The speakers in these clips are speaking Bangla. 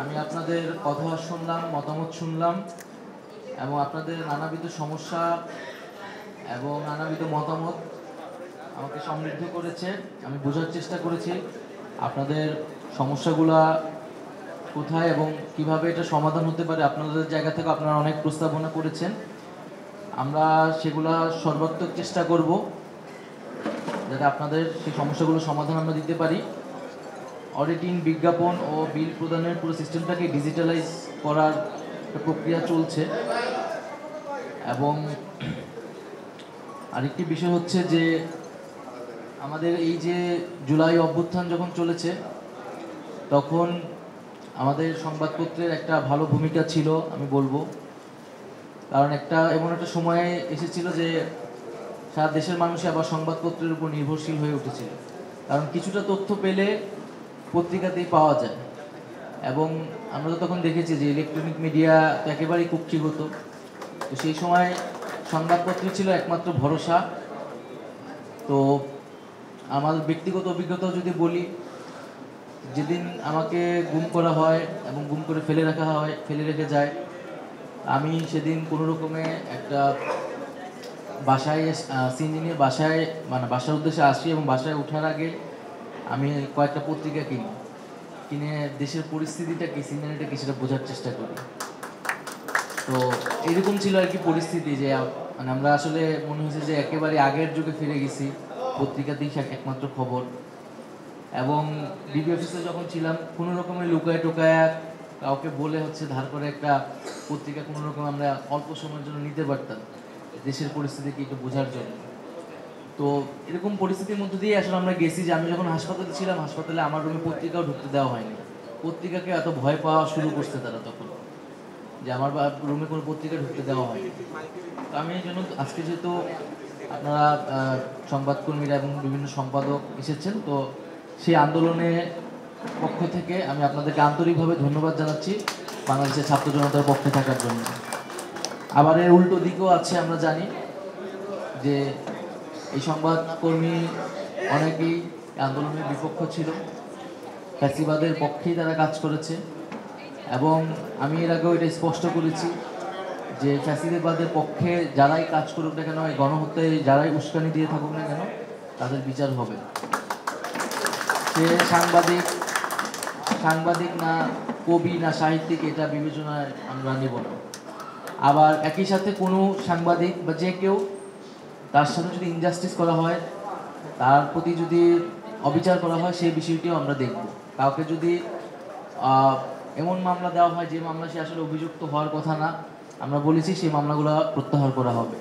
আমি আপনাদের কথা শুনলাম, মতামত শুনলাম এবং আপনাদের নানাবিধ সমস্যা এবং নানাবিধ মতামত আমাকে সমৃদ্ধ করেছে। আমি বোঝার চেষ্টা করেছি আপনাদের সমস্যাগুলা কোথায় এবং কিভাবে এটা সমাধান হতে পারে। আপনাদের জায়গা থেকে আপনারা অনেক প্রস্তাবনা করেছেন, আমরা সেগুলা সর্বাত্মক চেষ্টা করব যাতে আপনাদের সেই সমস্যাগুলো সমাধান আমরা দিতে পারি। অডিটিং, বিজ্ঞাপন ও বিল প্রদানের পুরো সিস্টেমটাকে ডিজিটালাইজ করার একটা প্রক্রিয়া চলছে। এবং আরেকটি বিষয় হচ্ছে যে আমাদের এই যে জুলাই অভ্যুত্থান যখন চলেছে তখন আমাদের সংবাদপত্রের একটা ভালো ভূমিকা ছিল আমি বলবো। কারণ এমন একটা সময়ে এসেছিল যে সারা দেশের মানুষ আবার সংবাদপত্রের উপর নির্ভরশীল হয়ে উঠেছিল। কারণ কিছুটা তথ্য পেলে পত্রিকাতেই পাওয়া যায় এবং আমরা তো তখন দেখেছি যে ইলেকট্রনিক মিডিয়া তো একেবারেই কুক্ষিগত। তো সেই সময় সংবাদপত্র ছিল একমাত্র ভরসা। তো আমার ব্যক্তিগত অভিজ্ঞতা যদি বলি, যেদিন আমাকে গুম করা হয় এবং গুম করে ফেলে রেখে যায়, আমি সেদিন কোনো রকমে একটা বাসায় সিএনজি নিয়ে বাসার উদ্দেশ্যে আসি এবং বাসায় ওঠার আগে আমি কয়েকটা পত্রিকা কিনে দেশের পরিস্থিতিটা কি, সিনারিটা কি সেটা বোঝার চেষ্টা করি। তো এরকম ছিল আর কি পরিস্থিতি, যে মানে আমরা আসলে মনে হয়েছে যে একেবারে আগের যুগে ফিরে গেছি, পত্রিকাতেই একমাত্র খবর। এবং ডিবি অফিসে যখন ছিলাম কোনো রকমের লুকায় টোকায় কাউকে বলে ধার করে একটা পত্রিকা কোনো রকম আমরা অল্প সময়ের জন্য নিতে পারতাম দেশের পরিস্থিতিকে একটু বোঝার জন্য। তো এরকম পরিস্থিতির মধ্যে দিয়ে আসলে আমরা গেছি যে আমি যখন হাসপাতালে ছিলাম, হাসপাতালে আমার রুমে পত্রিকাও ঢুকতে দেওয়া হয়নি। পত্রিকাকে এত ভয় পাওয়া শুরু করছে তারা তখন, যে আমার রুমে কোনো পত্রিকা ঢুকতে দেওয়া হয়নি। তো আমি এই জন্য আজকে যেহেতু আপনারা সংবাদকর্মীরা এবং বিভিন্ন সম্পাদক এসেছেন, তো সেই আন্দোলনের পক্ষ থেকে আমি আপনাদেরকে আন্তরিকভাবে ধন্যবাদ জানাচ্ছি বাংলাদেশের ছাত্র জনতার পক্ষে থাকার জন্য। আবার এর উল্টো দিকও আছে, আমরা জানি যে এই সংবাদকর্মী অনেকেই আন্দোলনের বিপক্ষ ছিল, ফ্যাসিবাদের পক্ষেই তারা কাজ করেছে। এবং আমি এর আগেও এটা স্পষ্ট করেছি যে ফ্যাসিবাদের পক্ষে যারাই কাজ করুক না কেন, এই গণহত্যায় যারাই উস্কানি দিয়ে থাকুক না কেন, তাদের বিচার হবে। সে সাংবাদিক না, কবি না, সাহিত্যিক, এটা বিবেচনায় আমরা নেব না। আবার একই সাথে কোনো সাংবাদিক বা যে কেউ, তার সাথে যদি ইনজাস্টিস করা হয়, তার প্রতি যদি অবিচার করা হয়, সেই বিষয়টিও আমরা দেখব। কাউকে যদি এমন মামলা দেওয়া হয় যে মামলা সে আসলে অভিযুক্ত হওয়ার কথা না, আমরা বলেছি সেই মামলাগুলো প্রত্যাহার করা হবে।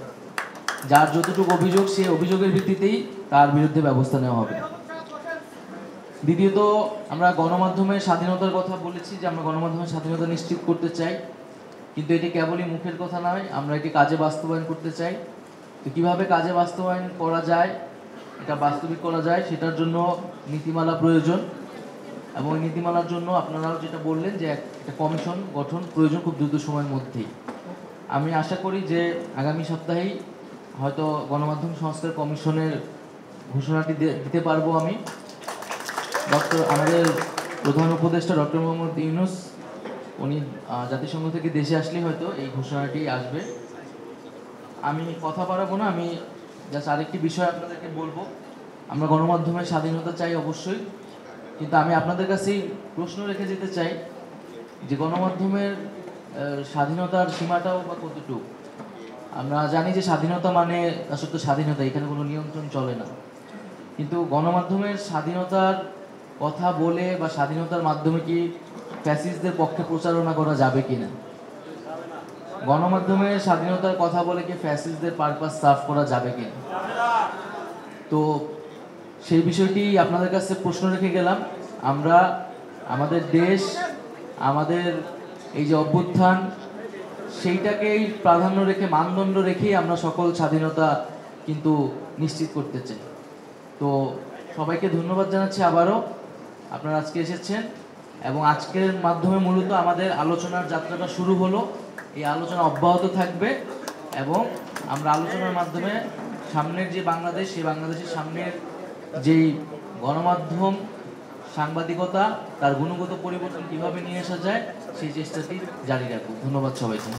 যার যতটুকু অভিযোগ, সেই অভিযোগের ভিত্তিতেই তার বিরুদ্ধে ব্যবস্থা নেওয়া হবে। দ্বিতীয়ত, আমরা গণমাধ্যমের স্বাধীনতার কথা বলেছি যে আমরা গণমাধ্যমের স্বাধীনতা নিশ্চিত করতে চাই, কিন্তু এটি কেবলই মুখের কথা নয়, আমরা এটি কাজে বাস্তবায়ন করতে চাই। তো কীভাবে কাজে বাস্তবায়ন করা যায়, এটা বাস্তবিক করা যায়, সেটার জন্য নীতিমালা প্রয়োজন। এবং এই নীতিমালার জন্য আপনারাও যেটা বললেন যে একটা কমিশন গঠন প্রয়োজন খুব দ্রুত সময়ের মধ্যেই। আমি আশা করি যে আগামী সপ্তাহেই হয়তো গণমাধ্যম সংস্কার কমিশনের ঘোষণাটি দিতে পারবো আমি। আমাদের প্রধান উপদেষ্টা ডক্টর মোহাম্মদ ইউনূস, উনি জাতিসংঘ থেকে দেশে আসলেই হয়তো এই ঘোষণাটি আসবে। আমি কথা বাড়াবো না, আমি জাস্ট আরেকটি বিষয় আপনাদেরকে বলবো। আমরা গণমাধ্যমের স্বাধীনতা চাই অবশ্যই, কিন্তু আমি আপনাদের কাছেই প্রশ্ন রেখে যেতে চাই যে গণমাধ্যমের স্বাধীনতার সীমাটাও বা কতটুকু। আমরা জানি যে স্বাধীনতা মানে আসলে স্বাধীনতা, এখানে কোনো নিয়ন্ত্রণ চলে না। কিন্তু গণমাধ্যমের স্বাধীনতার কথা বলে বা স্বাধীনতার মাধ্যমে কি ফ্যাসিস্টদের পক্ষে প্রচারণা করা যাবে কিনা? গণমাধ্যমের স্বাধীনতার কথা বলে কি ফ্যাসিস্টদের পারপাস সার্ভ করা যাবে কিনা? তো সেই বিষয়টি আপনাদের কাছে প্রশ্ন রেখে গেলাম। আমরা আমাদের দেশ, আমাদের এই যে অভ্যুত্থান, সেইটাকেই প্রাধান্য রেখে, মানদণ্ড রেখেই আমরা সকল স্বাধীনতা কিন্তু নিশ্চিত করতে চাই। তো সবাইকে ধন্যবাদ জানাচ্ছি আবারও, আপনারা আজকে এসেছেন এবং আজকের মাধ্যমে মূলত আমাদের আলোচনার যাত্রাটা শুরু হলো। এই আলোচনা অব্যাহত থাকবে এবং আমরা আলোচনার মাধ্যমে সামনের যে বাংলাদেশ, সেই বাংলাদেশের সামনের যেই গণমাধ্যম সাংবাদিকতা তার গুণগত পরিবর্তন কিভাবে নিয়ে আসা যায় সেই চেষ্টাটি জারি রাখুক। ধন্যবাদ সবাইকে।